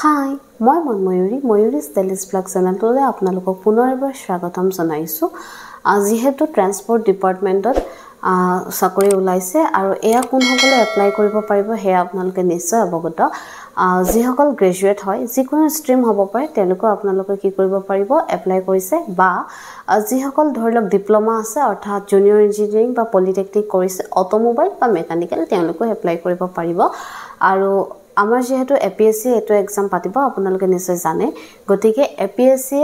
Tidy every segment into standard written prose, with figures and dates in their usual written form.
হাই মই ময়ূৰী stylish blog চেনেলটোলৈ আপোনালোকক পুনৰ এবাৰ স্বাগতম জনাইছো যিহেতু ট্ৰান্সপোৰ্ট ডিপাৰ্টমেণ্টত চাকৰি ওলাইছে আৰু এয়া কোনসকলে এপ্লাই কৰিব পাৰিব হে আপোনালোকে নিশ্চয় অৱগত যিসকল গ্ৰেজুৱেট হয় যিকোনো ষ্ট্ৰীম হ'ব পাৰে তেওঁলোকে আপোনালোকে কি কৰিব পাৰিব এপ্লাই কৰিছে বা যিসকল ধৰিলক ডিপ্লোমা আছে অৰ্থাৎ জুনিয়ৰ ইঞ্জিনিয়াৰিং বা পলিটেকনিক কৰিছে অটোমোবাইল বা মেকানিকেল তেওঁলোকে এপ্লাই কৰিব পাৰিব আৰু আমাৰ যেহেতু এপিএসসি এটো এক্সাম পাতিব আপোনালোকে নিশ্চয় জানে গতিকে এপিএসসি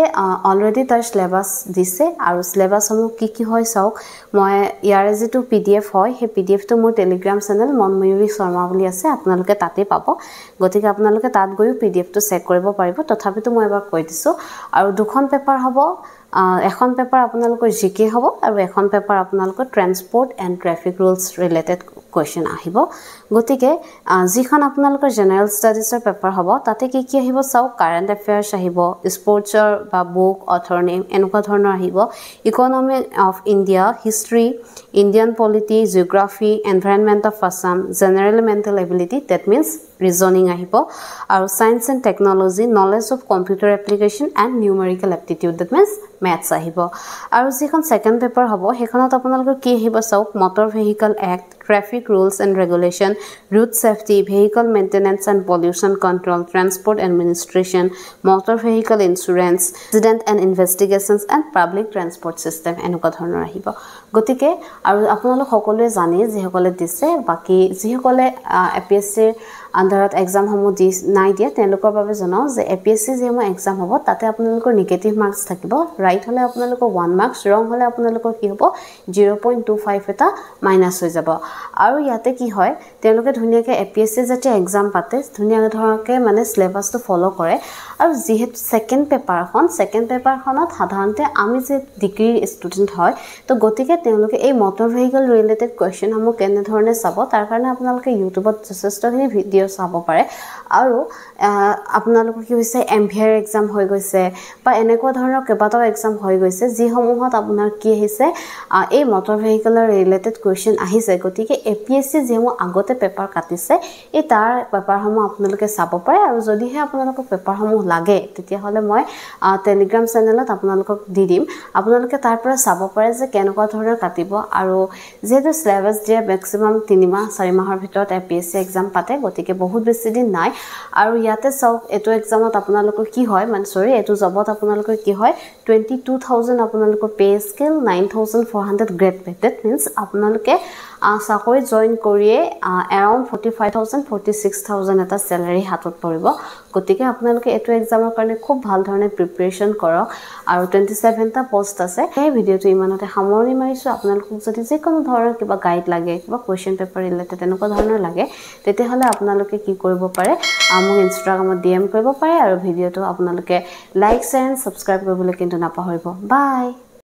অলৰেডি তাৰ সিলেবাস দিছে আৰু সিলেবাসসমূহ কি হয় চাওক মই ইয়াৰ যেটো পিডিএফ হয় হে পিডিএফ টো মোৰ টেলিগ্ৰাম চেনেল মনময়ূৰী শৰ্মা বুলি আছে আপোনালোকে তাতে পাব গতিকে আপোনালোকে তাত গৈ পিডিএফ টো চেক কৰিব পাৰিব তথাপিতো মই এবাৰ কৈ দিছো আৰু দুখন পেপাৰ হ'ব এখন পেপাৰ আপোনালোকৰ জিকে হ'ব আৰু এখন পেপাৰ আপোনালোকৰ transport and traffic rules related question আহিব গতিকে যিখন আপোনালোকৰ জেনাৰেল ষ্টাডিজৰ পেপাৰ হ'ব তাতে কি আহিব চাওক কাৰেন্ট এফেয়াৰ্স আহিব স্পৰ্টছৰ বা বুক অথৰ নেম এনেকুৱা ধৰণৰ আহিব economy of India history Indian polity geography environment of Assam general mental ability that means reasoning আহিব আৰু science and technology knowledge of computer application and numerical aptitude that means maths আহিব আৰু যিখন second paper হ'ব হেখনত আপোনালোকৰ কি আহিব চাওক motor vehicle act traffic rules and regulation route safety vehicle maintenance and pollution control transport administration motor vehicle insurance accident and investigations and public transport system এনেকুৱা ধৰণৰ আহিব গতিকে আৰু আপোনালোক সকলোৱে জানে যে সকলে দিছে বাকি যি সকলে এপিএসসি আন্ডাৰত এক্সাম সমূহ দি নাই দিয়া তেওঁলোকৰ বাবে জনাও যে এপিএসসি যেমো এক্সাম হ'ব তাতে আপোনালোকৰ নেগেটিভ মাৰ্কস থাকিব ৰাইট হলে আপোনালোকৰ 1 মাৰ্কস ৰং হলে আপোনালোকৰ কি হ'ব 0.25 এটা মাইনাস হৈ যাব আৰু ইয়াতে কি হয় তেওঁলোকে ধুনিয়াকে এপিএসসি যেতে এক্সাম পাতে ধুনিয়া ধৰণকে মানে সিলেবাসটো ফলো কৰে আৰু যেহেতু সেকেন্ড পেপাৰখনত সাধাৰণতে আমি যে ডিগ্ৰী ষ্টুডেন্ট হয় তো গতিকে তেওঁলোকে এই মটৰ ভেহিকল ৰিলেটেড কোৱেশ্চন সমূহ কেনে ধৰণে চাব তাৰ কাৰণে আপোনালোকে ইউটিউবত যথেষ্টখিনি ভিডিঅ চাব পাৰে আৰু আপোনালোকৰ কি হৈছে এমভিআৰ এক্সাম হৈ গৈছে বা এনেকুৱা ধৰণৰ কেইবাটাও এক্সাম হৈ গৈছে যি সমূহত আপোনাৰ কি আহিছে এই মটৰ ভেহিকলৰ ৰিলেটেড কোৱেশ্চন আহিছে গতিকে এপিএসসি যেমো আগতে পেপাৰ কাটিছে এই তাৰ পেপাৰসমূহ আপোনালোকে চাব পাৰে আৰু যদিহে আপোনালোকক পেপাৰসমূহ লাগে তেতিয়া হলে মই টেলিগ্ৰাম চেনেলত আপোনালোকক দি দিম আপোনালোকে তাৰ পৰা চাব পাৰে যে কেনেকুৱা ধৰণৰ কাটিব আৰু যেহেতু সিলেবাস দিয়া ম্যাক্সিমাম 3 মাহ 4 মাহৰ ভিতৰত এপিএসসি এক্সাম পাতে গতিকে বহুত বেছি দিন নাই আৰু ইয়াতে চাওক এটো এক্সামত আপোনালোকৰ কি হয় মানে সৰি এটো জবত আপোনালোকৰ কি হয় 22000 আপোনালোকৰ pay scale 9400 grade pay that means আপোনালোকে চাকৰি জয়েন কৰিয়ে around 45000 46000 এটা স্যালাৰি হাতত পৰিব গতিকে আপোনালোকে এটো এক্সামৰ কাৰণে খুব ভাল ধৰণে প্ৰিপাৰেচন কৰক আৰু 27 টা পোষ্ট আছে এই ভিডিওটো ইমানতে সামৰণি মাৰিছো আপোনালোকক যদি যে কোনো ধৰণৰ কিবা গাইড লাগে কিবা কোৱেশ্চন পেপাৰ ৰিলেটেড এনেকুৱা ধৰণৰ লাগে তেতিয়া হলে আপোনালোকে কি কৰিব পাৰে মোক ইনষ্টাগ্ৰামত ডিএম কৰিব পাৰে আৰু ভিডিওটো আপোনালোকে লাইক শ্বেয়াৰ এণ্ড সাবস্ক্ৰাইব কৰিবলৈ কিন্তু নাপাহৰিব বাই